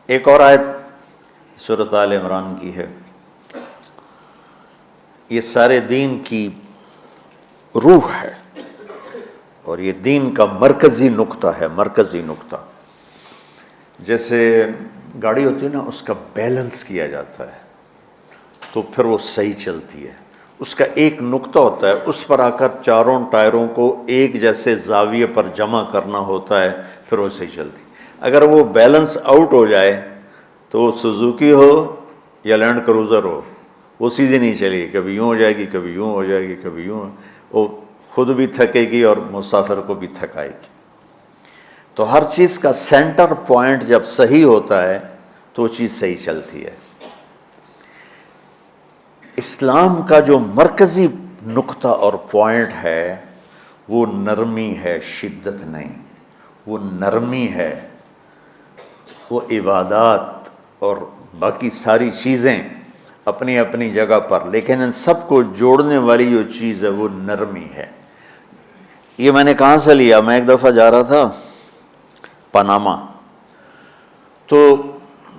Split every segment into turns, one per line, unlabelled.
ایک اور آیت سورۃ آل عمران کی ہے، یہ سارے دین کی روح ہے اور یہ دین کا مرکزی نقطہ ہے، مرکزی نقطہ۔ جیسے گاڑی ہوتی ہے نا، اس کا بیلنس کیا جاتا ہے تو پھر وہ صحیح چلتی ہے۔ اس کا ایک نقطہ ہوتا ہے، اس پر آ کر چاروں ٹائروں کو ایک جیسے زاویے پر جمع کرنا ہوتا ہے، پھر وہ صحیح چلتی ہے۔ اگر وہ بیلنس آؤٹ ہو جائے تو وہ سوزوکی ہو یا لینڈ کروزر ہو، وہ سیدھی نہیں چلے گی، کبھی یوں ہو جائے گی، کبھی یوں ہو جائے گی، کبھی یوں، وہ خود بھی تھکے گی اور مسافر کو بھی تھکائے گی۔ تو ہر چیز کا سینٹر پوائنٹ جب صحیح ہوتا ہے تو وہ چیز صحیح چلتی ہے۔ اسلام کا جو مرکزی نقطہ اور پوائنٹ ہے وہ نرمی ہے، شدت نہیں، وہ نرمی ہے۔ وہ عبادات اور باقی ساری چیزیں اپنی اپنی جگہ پر، لیکن ان سب کو جوڑنے والی جو چیز ہے وہ نرمی ہے۔ یہ میں نے کہاں سے لیا؟ میں ایک دفعہ جا رہا تھا پاناما، تو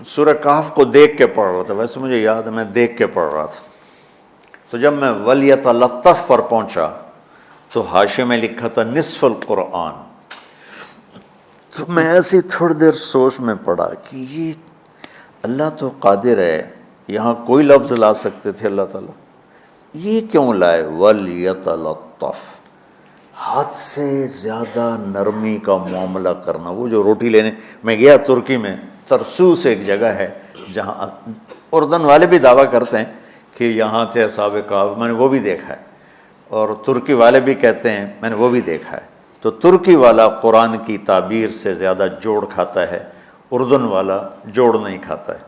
سورہ کہف کو دیکھ کے پڑھ رہا تھا، ویسے مجھے یاد ہے میں دیکھ کے پڑھ رہا تھا۔ تو جب میں وَلْيَتَلَطَّفْ پر پہنچا تو حاشیے میں لکھا تھا نصف القرآن۔ تو میں ایسی تھوڑی دیر سوچ میں پڑا کہ یہ اللہ تو قادر ہے، یہاں کوئی لفظ لا سکتے تھے اللہ تعالیٰ، یہ کیوں لائے وَلْيَتَلَطَّفْ؟ حد سے زیادہ نرمی کا معاملہ کرنا۔ وہ جو روٹی لینے میں گیا ترکی میں، ترسوس ایک جگہ ہے جہاں اردن والے بھی دعویٰ کرتے ہیں کہ یہاں تھے اصحاب کہف، میں نے وہ بھی دیکھا ہے، اور ترکی والے بھی کہتے ہیں میں نے وہ بھی دیکھا ہے۔ تو ترکی والا قرآن کی تعبیر سے زیادہ جوڑ کھاتا ہے، اردن والا جوڑ نہیں کھاتا ہے۔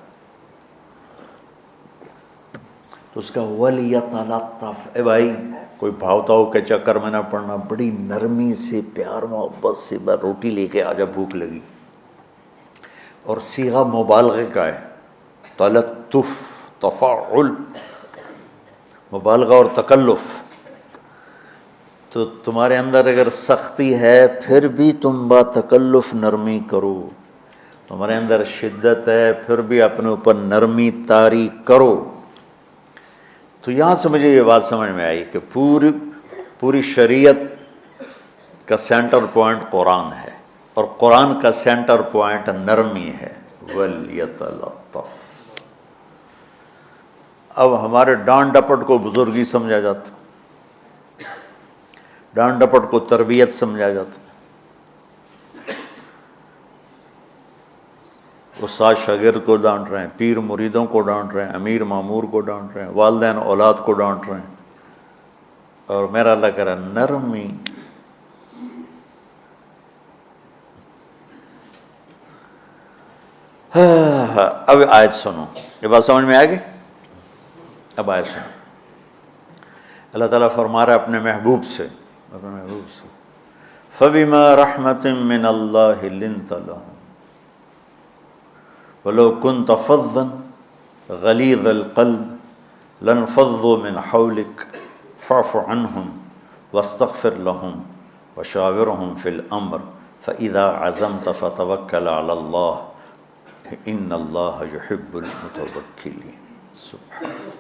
تو اس کا وَلْيَتَلَطَّفْ، اے بھائی کوئی بھاؤ تاؤ کے چکر میں نہ پڑنا، بڑی نرمی سے پیار محبت سے روٹی لے کے آجا، بھوک لگی۔ اور صیغہ مبالغے کا ہے، تلطف، تفاعل، مبالغہ اور تکلف۔ تو تمہارے اندر اگر سختی ہے پھر بھی تم با تکلف نرمی کرو، تمہارے اندر شدت ہے پھر بھی اپنے اوپر نرمی طاری کرو۔ تو یہاں سے مجھے یہ بات سمجھ میں آئی کہ پوری شریعت کا سینٹر پوائنٹ قرآن ہے، اور قرآن کا سینٹر پوائنٹ نرمی ہے، وَلْيَتَلَطَّفْ۔ اب ہمارے ڈانٹ ڈپٹ کو بزرگی سمجھا جاتا، ڈانٹ ڈپٹ کو تربیت سمجھا جاتا، استاد شاگرد کو ڈانٹ رہے ہیں، پیر مریدوں کو ڈانٹ رہے ہیں، امیر مامور کو ڈانٹ رہے ہیں، والدین اولاد کو ڈانٹ رہے ہیں، اور میرا اللہ کہہ رہا ہے نرمی۔ اب آیت سنو، یہ بات سمجھ میں آ گئی؟ اب آیت سنو، اللہ تعالیٰ فرما رہا ہے اپنے محبوب سے، فَبِمَا رَحْمَةٍ مِّنَ اللَّهِ لِنْتَ لَهُمْ وَلَوْ كُنْتَ فَظًّا غَلِيظَ الْقَلْبِ لَانفَضُّوا مِنْ حَوْلِكَ فَاعْفُ عَنْهُمْ وَاسْتَغْفِرْ لَهُمْ وَشَاوِرْهُمْ فِي الْأَمْرِ فَإِذَا عَزَمْتَ فَتَوَكَّلْ عَلَى اللَّهِ إِنَّ اللَّهَ يُحِبُّ الْمُتَوَكِّلِينَ۔ سبحان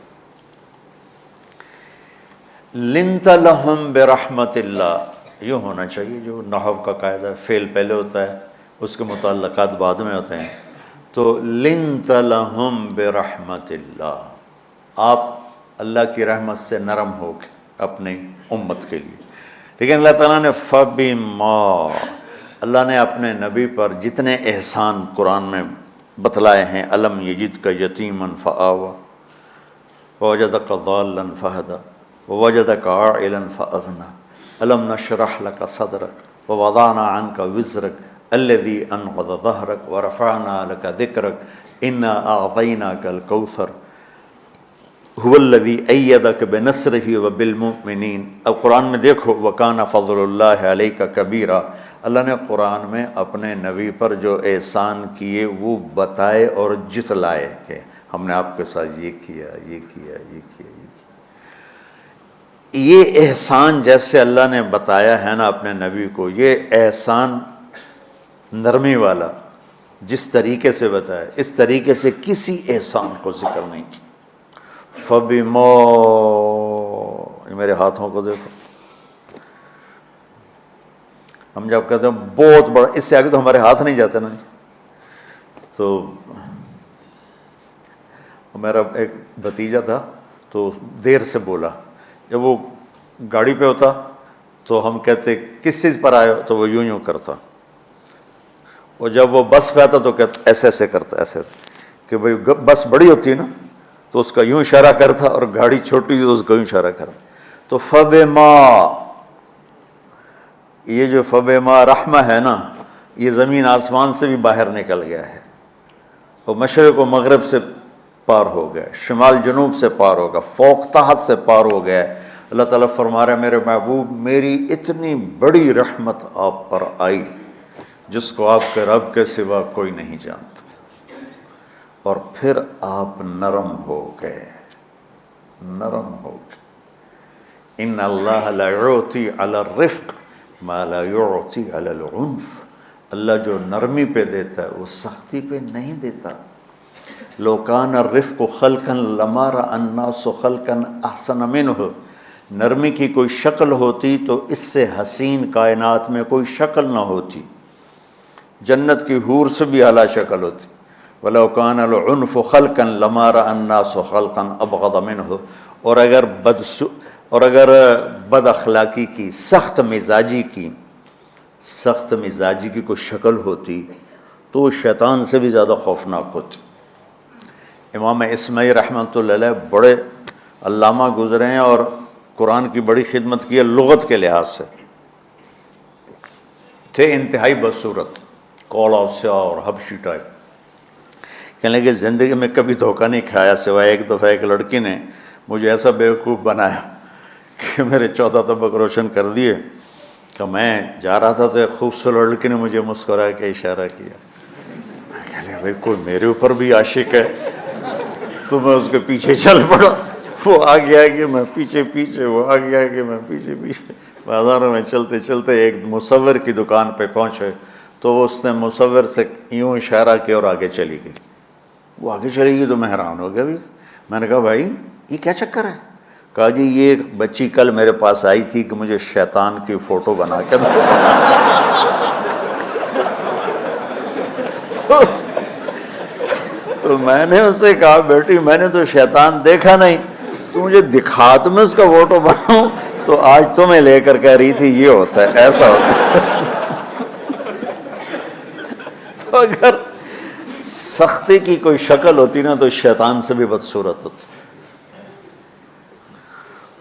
لِنْتَ لَهُمْ بِرَحْمَةِ اللَّهِ، یوں ہونا چاہیے، جو نحو کا قاعدہ فعل پہلے ہوتا ہے اس کے متعلقات بعد میں ہوتے ہیں۔ تو لِنْتَ لَهُمْ بِرَحْمَةِ اللَّهِ، آپ اللہ کی رحمت سے نرم ہو کے اپنی امت کے لیے۔ لیکن اللہ تعالیٰ نے فَبِمَا، اللہ نے اپنے نبی پر جتنے احسان قرآن میں بتلائے ہیں، أَلَمْ يَجِدْكَ يَتِيمًا فَآوَىٰ وَوَجَدَكَ ضَالًّا فَهَدَىٰ وَوَجَدَكَ عَائِلًا فَأَغْنَىٰ أَلَمْ نَشْرَحْ لَكَ صَدْرَكَ وَوَضَعْنَا عَنْكَ وِزْرَكَ الَّذِي أَنقَضَ ظَهْرَكَ وَرَفَعْنَا لَكَ ذِكْرَكَ إِنَّا أَعْطَيْنَاكَ الْكَوْثَرَ هُوَ الَّذِي أَيَّدَكَ بِنَصْرِهِ وَبِالْمُؤْمِنِينَ۔ اب قرآن میں دیکھو وَكَانَ فَضْلُ اللَّهِ عَلَيْكَ كَبِيرًا، اللہ نے قرآن میں اپنے نبی پر جو احسان کیے وہ بتائے اور جتلائے کہ ہم نے آپ کے ساتھ یہ کیا، یہ کیا، یہ کیا، یہ کیا۔ یہ احسان جیسے اللہ نے بتایا ہے نا اپنے نبی کو، یہ احسان نرمی والا، جس طریقے سے بتایا اس طریقے سے کسی احسان کو ذکر نہیں کیا۔ فَبِمَا، یہ میرے ہاتھوں کو دیکھو، ہم جب کہتے ہیں بہت بڑا، اس سے آگے تو ہمارے ہاتھ نہیں جاتے نا۔ تو میرا ایک بھتیجا تھا تو دیر سے بولا، جب وہ گاڑی پہ ہوتا تو ہم کہتے کس چیز پر آئے ہو، تو وہ یوں کرتا، اور جب وہ بس پہ آتا تو کہتا ایسے ایسے کرتا، ایسے ایسے، کہ بھئی بس بڑی ہوتی ہے نا تو اس کا یوں اشارہ کرتا، اور گاڑی چھوٹی تو اس کا یوں اشارہ کرتا۔ تو فَبِمَا، یہ جو فَبِمَا رحمہ ہے نا، یہ زمین آسمان سے بھی باہر نکل گیا ہے، وہ مشرق و مغرب سے پار ہو گیا، شمال جنوب سے پار ہو گیا، فوق تحت سے پار ہو گیا۔ اللہ تعالیٰ فرما رہا ہے میرے محبوب میری اتنی بڑی رحمت آپ پر آئی جس کو آپ کے رب کے سوا کوئی نہیں جانتا، اور پھر آپ نرم ہو گئے، نرم ہو گئے۔ ان اللہ لا یعطی علی الرفق ما لا یعطی علی العنف، اللہ جو نرمی پہ دیتا ہے وہ سختی پہ نہیں دیتا۔ لو کان الرفق خلقا لما رأى الناس خلقا احسن منہ، نرمی کی کوئی شکل ہوتی تو اس سے حسین کائنات میں کوئی شکل نہ ہوتی، جنت کی حور سے بھی اعلیٰ شکل ہوتی۔ وَلَوْ كَانَ الْعُنْفُ خَلْقًا لَمَا رَأَى النَّاسُ خَلْقًا أَبْغَضَ مِنْهُ، اور اگر بد اخلاقی کی، سخت مزاجی کی کوئی شکل ہوتی تو وہ شیطان سے بھی زیادہ خوفناک ہوتی۔ امام اسماعیل رحمۃ اللہ علیہ بڑے علامہ گزرے ہیں اور قرآن کی بڑی خدمت کی ہے لغت کے لحاظ سے، تھے انتہائی بدصورت، کوڑا سیاہ اور حبشی ٹائپ۔ کہنے لگے زندگی میں کبھی دھوکہ نہیں کھایا سوائے ایک دفعہ ایک لڑکی نے مجھے ایسا بیوقوف بنایا کہ میرے 14 طبق روشن کر دیے، کہ میں جا رہا تھا تو ایک خوبصورت لڑکی نے مجھے مسکرا کے اشارہ کیا، میں کہہ لیا بھائی کوئی میرے اوپر بھی عاشق ہے، تو میں اس کے پیچھے چل پڑا، وہ آگے آگے میں پیچھے پیچھے، وہ آگے آگے میں پیچھے پیچھے، بازاروں میں چلتے چلتے ایک مصور کی دکان پہ پہنچے تو اس نے مصور سے یوں اشارہ کیا اور آگے چلی گئی۔ وہ آگے چلی گئی تو میں حیران ہو گیا بھی، میں نے کہا بھائی یہ کیا چکر ہے؟ کہا جی یہ ایک بچی کل میرے پاس آئی تھی کہ مجھے شیطان کی فوٹو بنا کے دو۔ تو میں نے اس سے کہا بیٹی میں نے تو شیطان دیکھا نہیں، تو مجھے دکھا تو میں اس کا فوٹو بناؤں، تو آج تمہیں لے کر کہہ رہی تھی یہ ہوتا ہے ایسا ہوتا ہے۔ تو اگر سختی کی کوئی شکل ہوتی نا تو شیطان سے بھی بدصورت ہوتی۔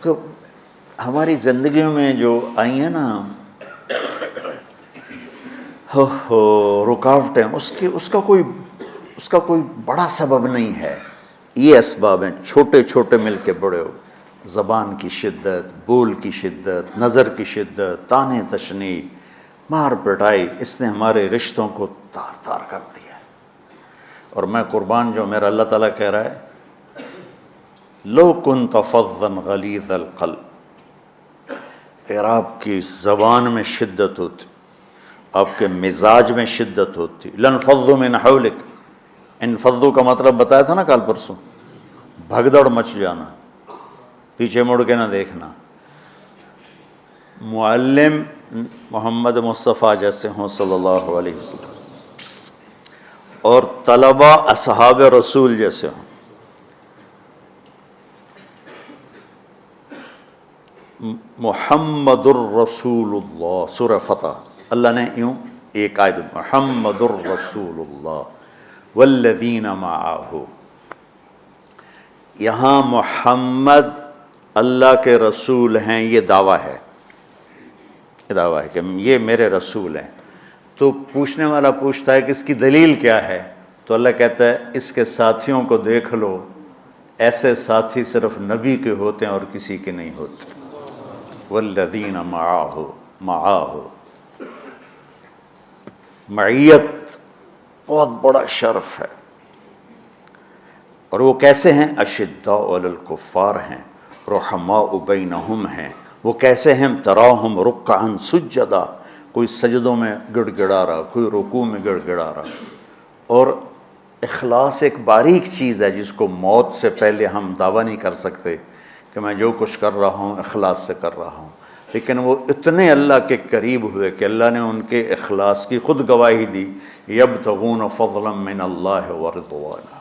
تو ہماری زندگیوں میں جو آئی ہیں نا رکاوٹیں، اس کا کوئی بڑا سبب نہیں ہے، یہ اسباب ہیں چھوٹے چھوٹے مل کے بڑے ہو، زبان کی شدت، بول کی شدت، نظر کی شدت، طعنے تشنیع، مار پٹائی، اس نے ہمارے رشتوں کو تار تار کر دیا ہے۔ اور میں قربان جو میرا اللہ تعالیٰ کہہ رہا ہے لو کنت فظا غلیظ القلب، اگر آپ کی زبان میں شدت ہوتی، آپ کے مزاج میں شدت ہوتی، لانفضوا من حولک، انفضوا کا مطلب بتایا تھا نا کل پرسوں، بھگدڑ مچ جانا، پیچھے مڑ کے نہ دیکھنا۔ معلم محمد مصطفیٰ جیسے ہوں صلی اللہ علیہ وسلم، اور طلبہ اصحاب رسول جیسے ہوں، محمد الرسول اللہ، سورہ فتح اللہ نے یوں ایک آیت محمد الرسول اللہ والذین معہ، یہاں محمد اللہ کے رسول ہیں، یہ دعویٰ ہے، کہ یہ میرے رسول ہیں۔ تو پوچھنے والا پوچھتا ہے کہ اس کی دلیل کیا ہے، تو اللہ کہتا ہے اس کے ساتھیوں کو دیکھ لو، ایسے ساتھی صرف نبی کے ہوتے ہیں اور کسی کے نہیں ہوتے۔ والذین معاہ، معیت بہت بڑا شرف ہے۔ اور وہ کیسے ہیں؟ اشداء علی الکفار ہیں، رحماء بینہم ہیں۔ وہ کیسے ہیں؟ تراہم رکعا سجدا، کوئی سجدوں میں گڑ گڑا رہا، کوئی رکوع میں گڑ گڑا رہا، اور اخلاص ایک باریک چیز ہے جس کو موت سے پہلے ہم دعویٰ نہیں کر سکتے کہ میں جو کچھ کر رہا ہوں اخلاص سے کر رہا ہوں، لیکن وہ اتنے اللہ کے قریب ہوئے کہ اللہ نے ان کے اخلاص کی خود گواہی دی، یبتغون فضلا من اللہ ورضوانا۔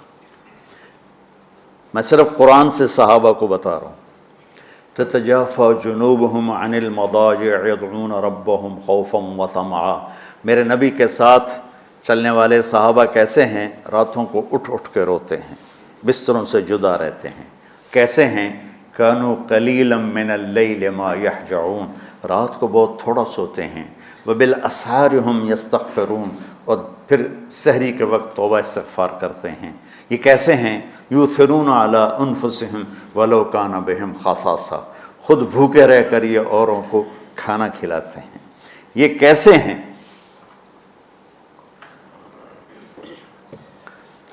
میں صرف قرآن سے صحابہ کو بتا رہا ہوں، تتجافى جنوبهم عن المضاجع يدعون ربهم خوفا وطمعا۔ میرے نبی کے ساتھ چلنے والے صحابہ کیسے ہیں؟ راتوں کو اٹھ اٹھ کے روتے ہیں، بستروں سے جدا رہتے ہیں۔ کیسے ہیں؟ كانوا قليلا من الليل ما يهجعون، رات کو بہت تھوڑا سوتے ہیں۔ وبالاسحار هم يستغفرون، اور پھر سحری کے وقت توبہ استغفار کرتے ہیں۔ یہ کیسے ہیں؟ یؤثرون علی انفسہم ولو کان بہم خصاصہ، خود بھوکے رہ کر یہ اوروں کو کھانا کھلاتے ہیں۔ یہ کیسے ہیں؟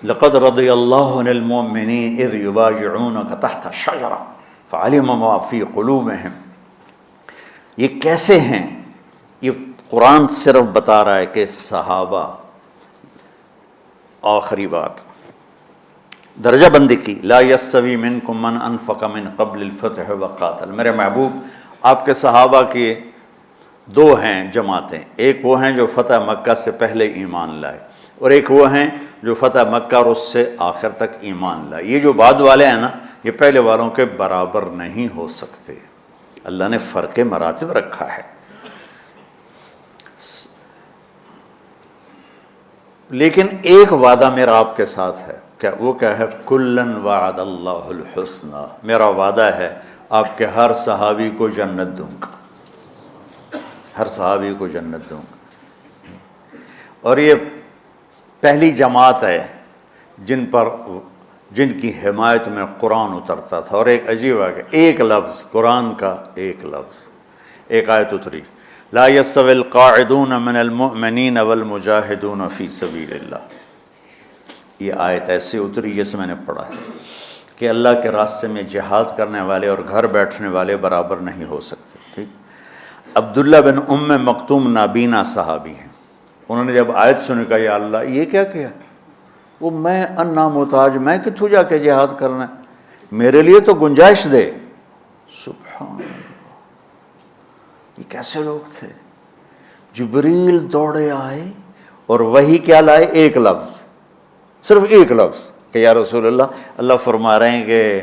لقد رضی اللہ عن المؤمنین اذ یبایعونک تحت الشجرہ فعلم ما فی قلوبہم۔ یہ کیسے ہیں؟ یہ قرآن صرف بتا رہا ہے کہ صحابہ، آخری بات درجہ بندی کی، لا یستوی منکم من انفق من قبل الفتح وقاتل۔ میرے محبوب، آپ کے صحابہ کے دو ہیں جماعتیں، ایک وہ ہیں جو فتح مکہ سے پہلے ایمان لائے، اور ایک وہ ہیں جو فتح مکہ اور اس سے آخر تک ایمان لائے۔ یہ جو بعد والے ہیں نا، یہ پہلے والوں کے برابر نہیں ہو سکتے، اللہ نے فرق مراتب رکھا ہے۔ لیکن ایک وعدہ میرا آپ کے ساتھ ہے، وہ کیا ہے؟ کلن وعد اللہ الحسنہ، میرا وعدہ ہے آپ کے ہر صحابی کو جنت دوں گا، ہر صحابی کو جنت دوں گا۔ اور یہ پہلی جماعت ہے جن کی حمایت میں قرآن اترتا تھا۔ اور ایک عجیب ہے کہ ایک لفظ قرآن کا، ایک لفظ، ایک آیت اتری، لا یستوی القاعدون من المؤمنین والمجاہدون فی سبیل اللہ۔ یہ آیت ایسے اتری جیسے میں نے پڑھا ہے کہ اللہ کے راستے میں جہاد کرنے والے اور گھر بیٹھنے والے برابر نہیں ہو سکتے۔ ٹھیک، عبداللہ بن ام مکتوم نابینا صحابی ہیں، انہوں نے جب آیت سنی کہا یا اللہ یہ کیا کیا؟ وہ میں انا محتاج، میں کتوں جا کے جہاد کرنا ہے، میرے لیے تو گنجائش دے۔ سبحان اللہ، یہ کیسے لوگ تھے؟ جبریل دوڑے آئے اور وہی کیا لائے؟ ایک لفظ، صرف ایک لفظ کہ یا رسول اللہ، اللہ فرما رہے ہیں کہ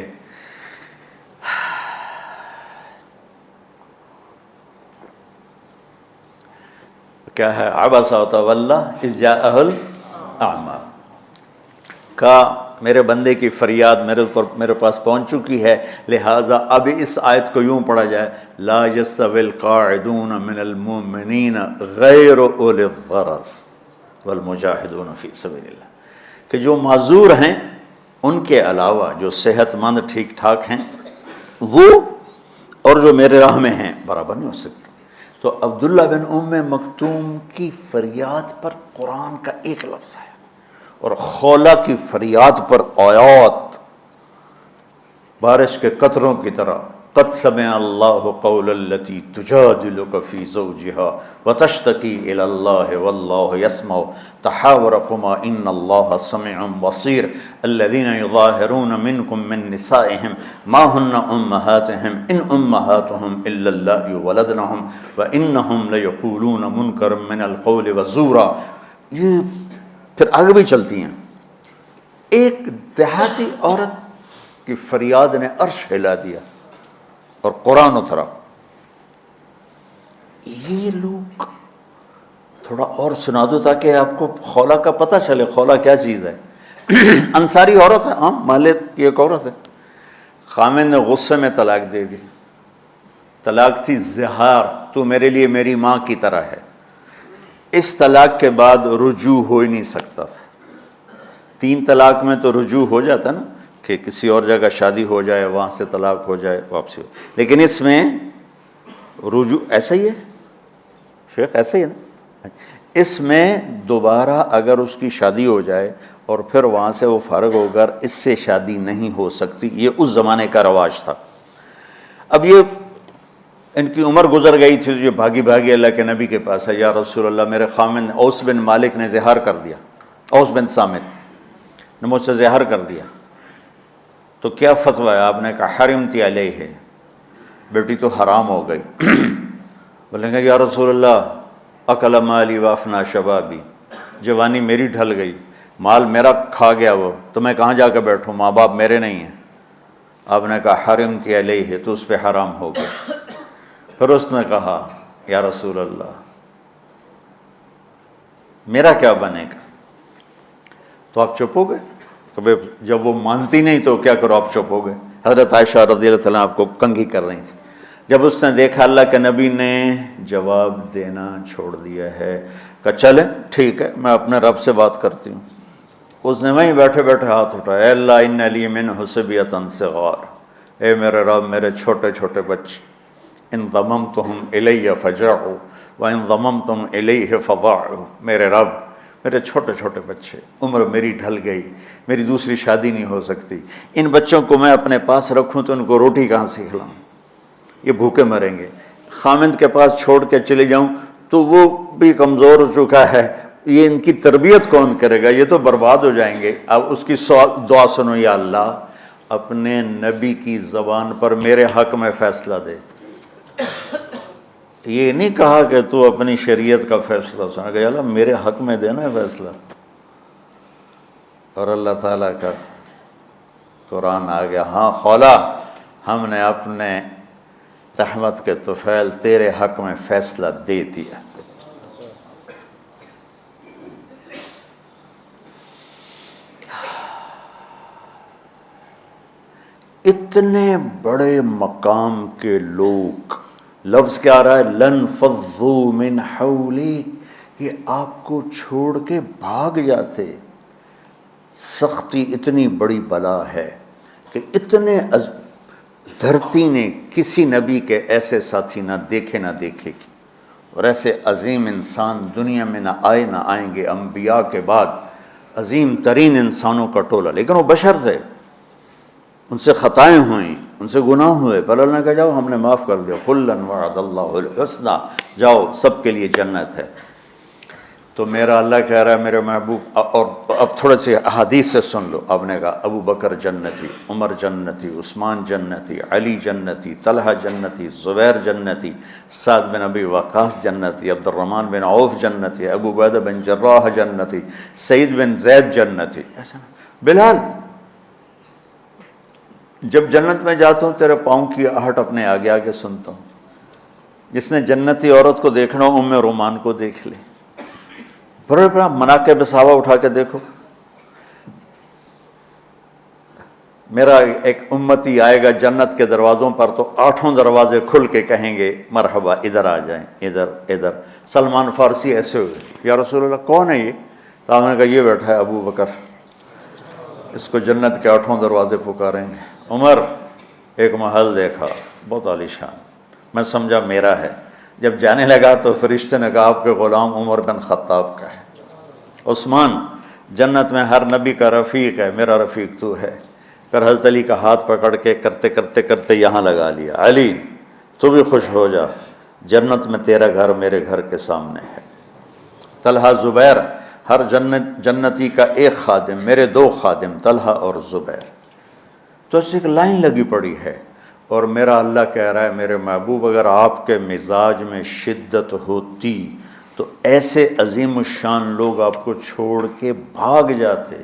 کیا ہے؟ عبس وتولی اذ جاءہ الاعمی، کہا میرے بندے کی فریاد میرے پاس پہنچ چکی ہے، لہٰذا اب اس آیت کو یوں پڑھا جائے، لا یستوی القاعدون من المؤمنین غیر اولی الضرر والمجاہدون فی سبیل اللہ، کہ جو معذور ہیں ان کے علاوہ جو صحت مند ٹھیک ٹھاک ہیں وہ، اور جو میرے راہ میں ہیں، برابر نہیں ہو سکتے۔ تو عبداللہ بن ام مکتوم کی فریاد پر قرآن کا ایک لفظ ہے، اور خولہ کی فریاد پر آیات بارش کے قطروں کی طرح، قد سمع اللہ قول التی تجادلک فی زوجها وتشتکی الی اللہ واللہ یسمع تحاورکما ان اللہ سمیع بصیر الذین یظاہرون منکم من نسائہم ما ہن امہاتہم ان امہاتہم الا اللائي ولدنہم وانہم لیقولون منکرا من القول وزورا۔ یہ پھر آگے بھی چلتی ہیں۔ ایک دیہاتی عورت کی فریاد نے عرش ہلا دیا اور قرآن اترا۔ یہ لوگ تھوڑا اور سنا دو تاکہ آپ کو خولہ کا پتہ چلے، خولہ کیا چیز ہے۔ انصاری عورت ہے، ہاں، محلے کی ایک عورت ہے، خامن نے غصے میں طلاق دے دی، طلاق تھی زہار، تو میرے لیے میری ماں کی طرح ہے۔ اس طلاق کے بعد رجوع ہو ہی نہیں سکتا تھا۔ 3 طلاق میں تو رجوع ہو جاتا نا، کہ کسی اور جگہ شادی ہو جائے، وہاں سے طلاق ہو جائے، واپسی ہو، لیکن اس میں رجوع ایسا ہی ہے شیخ، ایسا ہی ہے نا، اس میں دوبارہ اگر اس کی شادی ہو جائے اور پھر وہاں سے وہ فارغ ہو کر اس سے شادی نہیں ہو سکتی، یہ اس زمانے کا رواج تھا۔ اب یہ ان کی عمر گزر گئی تھی، جو بھاگی بھاگی اللہ کے نبی کے پاس ہے، یا رسول اللہ میرے خامن اوس بن مالک نے زہار کر دیا، اوس بن صامت نے مجھ سے زہر کر دیا، تو کیا فتویٰ ہے؟ آپ نے کہا حرمتی علیہ ہے، بیٹی تو حرام ہو گئی۔ بولیں گے یا رسول اللہ اکل مالی وافنا شبابی، جوانی میری ڈھل گئی، مال میرا کھا گیا وہ، تو میں کہاں جا کے بیٹھوں، ماں باپ میرے نہیں ہیں۔ آپ نے کہا حرمتی علیہ ہے، تو اس پہ حرام ہو گیا۔ پھر اس نے کہا یا رسول اللہ میرا کیا بنے گا؟ تو آپ چپ ہو گئے کہ جب وہ مانتی نہیں تو کیا کرو، آپ چپ ہو گئے۔ حضرت عائشہ رضی اللہ تعالیٰ آپ کو کنگھی کر رہی تھی۔ جب اس نے دیکھا اللہ کے نبی نے جواب دینا چھوڑ دیا ہے، کہ چلے ٹھیک ہے میں اپنے رب سے بات کرتی ہوں، اس نے وہیں بیٹھے بیٹھے ہاتھ اٹھایا، اے اللہ ان لی منہ صبیۃ صغار، اے میرے رب میرے چھوٹے چھوٹے بچے، ان ضممتہم الی فجعوا وان ضممتم الیہ فضاعوا، میرے رب میرے چھوٹے چھوٹے بچے، عمر میری ڈھل گئی، میری دوسری شادی نہیں ہو سکتی، ان بچوں کو میں اپنے پاس رکھوں تو ان کو روٹی کہاں سے کھلاؤں، یہ بھوکے مریں گے، خامند کے پاس چھوڑ کے چلے جاؤں تو وہ بھی کمزور ہو چکا ہے، یہ ان کی تربیت کون کرے گا، یہ تو برباد ہو جائیں گے۔ اب اس کی دعا سنو، یا اللہ اپنے نبی کی زبان پر میرے حق میں فیصلہ دے۔ یہ نہیں کہا کہ تو اپنی شریعت کا فیصلہ سنا، کہ اللہ میرے حق میں دینا ہے فیصلہ۔ اور اللہ تعالیٰ کا قرآن آ گیا، ہاں خولا ہم نے اپنے رحمت کے طفیل تیرے حق میں فیصلہ دے دیا۔ اتنے بڑے مقام کے لوگ، لفظ کیا آ رہا ہے، لن فضوا من حولی، یہ آپ کو چھوڑ کے بھاگ جاتے۔ سختی اتنی بڑی بلا ہے کہ اتنے دھرتی نے کسی نبی کے ایسے ساتھی نہ دیکھے نہ دیکھے گی، اور ایسے عظیم انسان دنیا میں نہ آئے نہ آئیں گے، انبیاء کے بعد عظیم ترین انسانوں کا ٹولہ، لیکن وہ بشر تھے، ان سے خطائیں ہوئیں، ان سے گناہ ہوئے، پر اللہ نے کہا جاؤ ہم نے معاف کر دیا، کلا وعد اللہ الحسنی، جاؤ سب کے لیے جنت ہے۔ تو میرا اللہ کہہ رہا ہے میرے محبوب، اور اب تھوڑے سے احادیث سے سن لو۔ آپ نے کہا ابو بکر جنتی، عمر جنتی، عثمان جنتی، علی جنتی، طلحہ جنتی، زبیر جنتی، سعد بن ابی وقاص جنتی، عبد الرحمن بن عوف جنتی، ابو عبیدہ بن جراح جنتی، سعید بن زید جنتی، ایسا نا بلال جب جنت میں جاتا ہوں تیرے پاؤں کی آہٹ اپنے آگے آگے سنتا ہوں۔ جس نے جنتی عورت کو دیکھنا ہو ام رومان کو دیکھ لے، بڑے بڑا مناقب صحابہ اٹھا کے دیکھو۔ میرا ایک امتی آئے گا جنت کے دروازوں پر تو 8 دروازے کھل کے کہیں گے مرحبا ادھر آ جائیں، ادھر ادھر۔ سلمان فارسی ایسے ہوئے، یا رسول اللہ کون ہے یہ؟ تو آپ نے کہا یہ بیٹھا ہے ابو بکر، اس کو جنت کے 8 دروازے پکاریں گے۔ عمر ایک محل دیکھا بہت عالیشان، میں سمجھا میرا ہے، جب جانے لگا تو فرشتے نے کہا آپ کے غلام عمر بن خطاب کا ہے۔ عثمان جنت میں ہر نبی کا رفیق ہے، میرا رفیق تو ہے۔ پھر حضرت علی کا ہاتھ پکڑ کے کرتے کرتے کرتے یہاں لگا لیا، علی تو بھی خوش ہو جا، جنت میں تیرا گھر میرے گھر کے سامنے ہے۔ طلحہ زبیر، ہر جنتی کا ایک خادم، میرے 2 خادم طلحہ اور زبیر۔ تو اس ایک لائن لگی پڑی ہے، اور میرا اللہ کہہ رہا ہے میرے محبوب اگر آپ کے مزاج میں شدت ہوتی تو ایسے عظیم الشان لوگ آپ کو چھوڑ کے بھاگ جاتے۔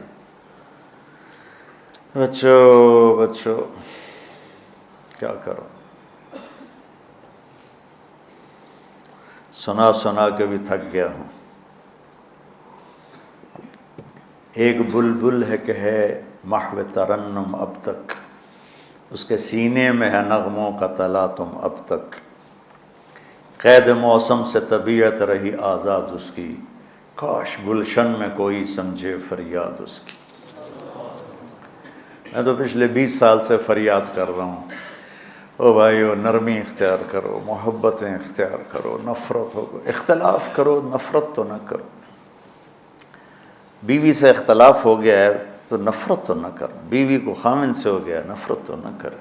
بچو کیا کرو، سنا سنا کے بھی تھک گیا ہوں۔ ایک بلبل ہے کہ ہے محو ترنم اب تک، اس کے سینے میں ہے نغموں کا تلاطم اب تک، قید موسم سے طبیعت رہی آزاد اس کی، کاش گلشن میں کوئی سمجھے فریاد اس کی۔ میں تو پچھلے 20 سال سے فریاد کر رہا ہوں، او بھائیو نرمی اختیار کرو، محبتیں اختیار کرو، نفرت ہو، اختلاف کرو، نفرت تو نہ کرو۔ بیوی سے اختلاف ہو گیا ہے تو نفرت تو نہ کر، بیوی کو خامن سے ہو گیا نفرت تو نہ کر،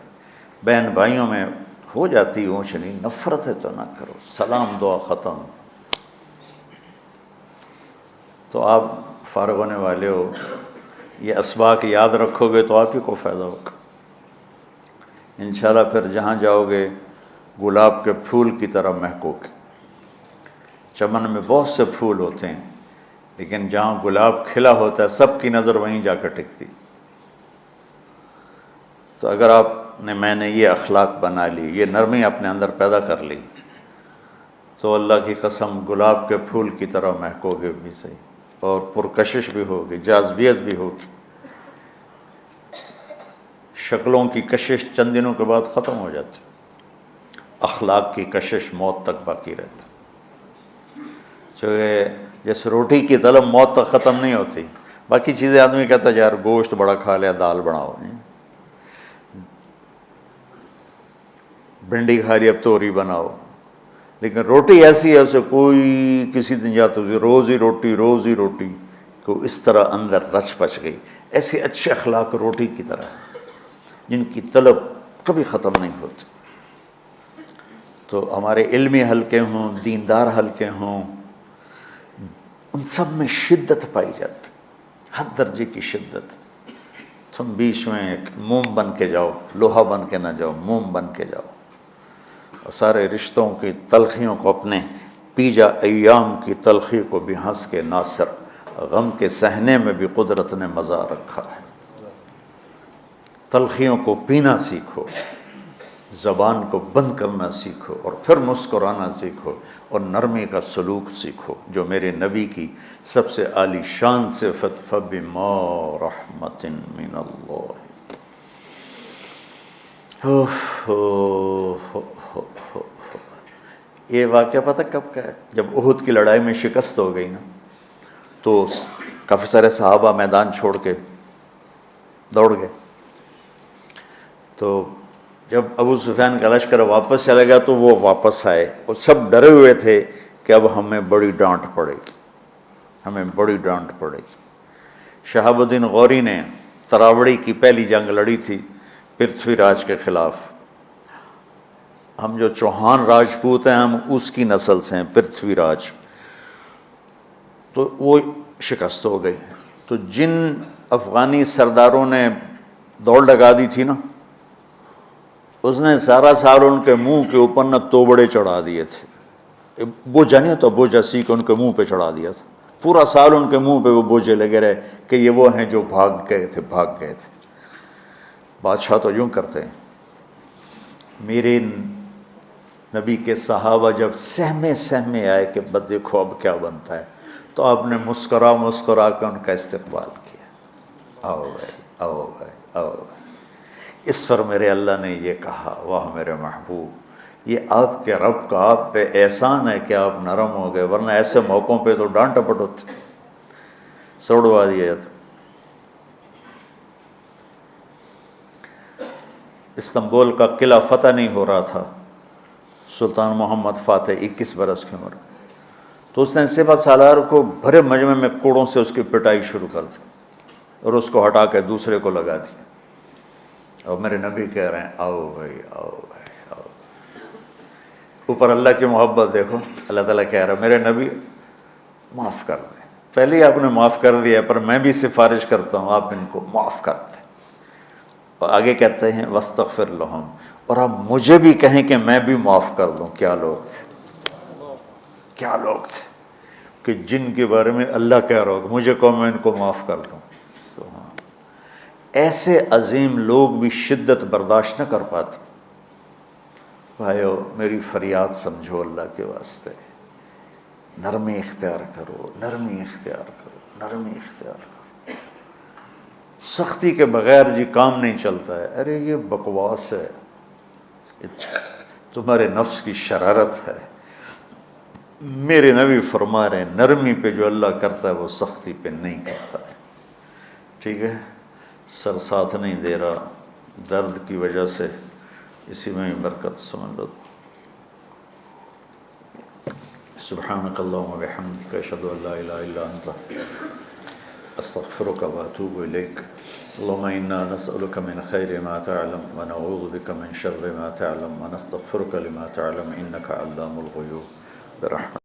بہن بھائیوں میں ہو جاتی اونچ نہیں، نفرت ہے تو نہ کرو، سلام دعا ختم۔ تو آپ فارغ ہونے والے ہو، یہ اسباق یاد رکھو گے تو آپ ہی کو فائدہ ہوگا انشاءاللہ۔ پھر جہاں جاؤ گے گلاب کے پھول کی طرح مہکو گے۔ چمن میں بہت سے پھول ہوتے ہیں، لیکن جہاں گلاب کھلا ہوتا ہے سب کی نظر وہیں جا کر ٹکتی۔ تو اگر میں نے یہ اخلاق بنا لی، یہ نرمی اپنے اندر پیدا کر لی، تو اللہ کی قسم گلاب کے پھول کی طرح مہکو گے بھی صحیح، اور پرکشش بھی ہوگی، جاذبیت بھی ہوگی۔ شکلوں کی کشش چند دنوں کے بعد ختم ہو جاتی، اخلاق کی کشش موت تک باقی رہتی۔ جیسے روٹی کی طلب موت تک ختم نہیں ہوتی، باقی چیزیں آدمی کہتا ہے یار گوشت بڑا کھا لیا، دال بناؤ، بھنڈی کھا لی اب توری بناؤ، لیکن روٹی ایسی ہے اسے کوئی کسی دن جاتا روز ہی روٹی کو اس طرح اندر رچ پچ گئی۔ ایسے اچھے اخلاق روٹی کی طرح جن کی طلب کبھی ختم نہیں ہوتی۔ تو ہمارے علمی حلقے ہوں، دیندار حلقے ہوں، ان سب میں شدت پائی جاتی، ہر درجے کی شدت۔ تم بیچ میں ایک موم بن کے جاؤ، لوہا بن کے نہ جاؤ، موم بن کے جاؤ، اور سارے رشتوں کی تلخیوں کو اپنے پی جا، ایام کی تلخی کو بھی ہنس کے ناصر، غم کے سہنے میں بھی قدرت نے مزہ رکھا ہے۔ تلخیوں کو پینا سیکھو، زبان کو بند کرنا سیکھو، اور پھر مسکرانا سیکھو، اور نرمی کا سلوک سیکھو، جو میرے نبی کی سب سے عالی شان صفت فَبِمَا رَحْمَةٍ مِّنَ اللَّهِ۔ یہ واقعہ پتہ کب کا ہے؟ جب احد کی لڑائی میں شکست ہو گئی نا، تو کافی سارے صحابہ میدان چھوڑ کے دوڑ گئے۔ تو جب ابو سفیان کا لشکر واپس چلا گیا تو وہ واپس آئے، اور سب ڈرے ہوئے تھے کہ اب ہمیں بڑی ڈانٹ پڑے گی، ہمیں بڑی ڈانٹ پڑے گی۔ شہاب الدین غوری نے تراوڑی کی پہلی جنگ لڑی تھی پرتھوی راج کے خلاف۔ ہم جو چوہان راجپوت ہیں ہم اس کی نسل سے ہیں، پرتھوی راج۔ تو وہ شکست ہو گئی۔ تو جن افغانی سرداروں نے دوڑ لگا دی تھی نا، اس نے سارا سال ان کے منہ کے اوپر نہ توبڑے چڑھا دیے تھے، بوجھا نہیں ہوتا، بوجھا سیکھ ان کے منہ پہ چڑھا دیا تھا، پورا سال ان کے منہ پہ وہ بوجھے لگے رہے کہ یہ وہ ہیں جو بھاگ گئے تھے۔ بادشاہ تو یوں کرتے ہیں۔ میرے نبی کے صحابہ جب سہمے آئے کہ بس دیکھو اب کیا بنتا ہے، تو آپ نے مسکرا کے ان کا استقبال کیا، آؤ بھائی آؤ بھائی آؤ بھائی۔ اس پر میرے اللہ نے یہ کہا، واہ میرے محبوب، یہ آپ کے رب کا آپ پہ احسان ہے کہ آپ نرم ہو گئے، ورنہ ایسے موقعوں پہ تو ڈانٹ ٹپٹ ہوتی، سوڑوا دیا جاتا۔ استنبول کا قلعہ فتح نہیں ہو رہا تھا، سلطان محمد فاتح 21 برس کی عمر، تو اس نے سپہ سالار کو بھرے مجمع میں کوڑوں سے اس کی پٹائی شروع کر دی، اور اس کو ہٹا کے دوسرے کو لگا دیا۔ اور میرے نبی کہہ رہے ہیں آؤ بھائی آؤ بھائی آؤ۔ اوپر اللہ کی محبت دیکھو، اللہ تعالیٰ کہہ رہا ہے میرے نبی معاف کر دیں، پہلے ہی آپ نے معاف کر دیا، پر میں بھی سفارش کرتا ہوں آپ ان کو معاف کر دیں۔ اور آگے کہتے ہیں وَاسْتَغْفِرْ لَهُمْ، اور آپ مجھے بھی کہیں کہ میں بھی معاف کر دوں۔ کیا لوگ تھے کہ جن کے بارے میں اللہ کہہ رہا ہوگا مجھے کہو میں ان کو معاف کر دوں۔ ایسے عظیم لوگ بھی شدت برداشت نہ کر پاتے۔ بھائیو میری فریاد سمجھو اللہ کے واسطے، نرمی اختیار کرو، نرمی اختیار کرو، نرمی اختیار کرو۔ سختی کے بغیر جی کام نہیں چلتا ہے، ارے یہ بکواس ہے، تمہارے نفس کی شرارت ہے۔ میرے نبی فرما رہے ہیں نرمی پہ جو اللہ کرتا ہے وہ سختی پہ نہیں کرتا ہے۔ ٹھیک ہے، سر ساتھ نہیں دے رہا درد کی وجہ سے، اسی میں برکت سمجھ لو۔ سبحانک اللہم و بحمدک، اشہد ان لا الہ الا انت، استغفرک و اتوب الیک۔ اللہم انا نسألک من خیر ما تعلم ونعوذ بک من شر ما تعلم ونستغفرک لما تعلم انک علام الغیوب برحمتک۔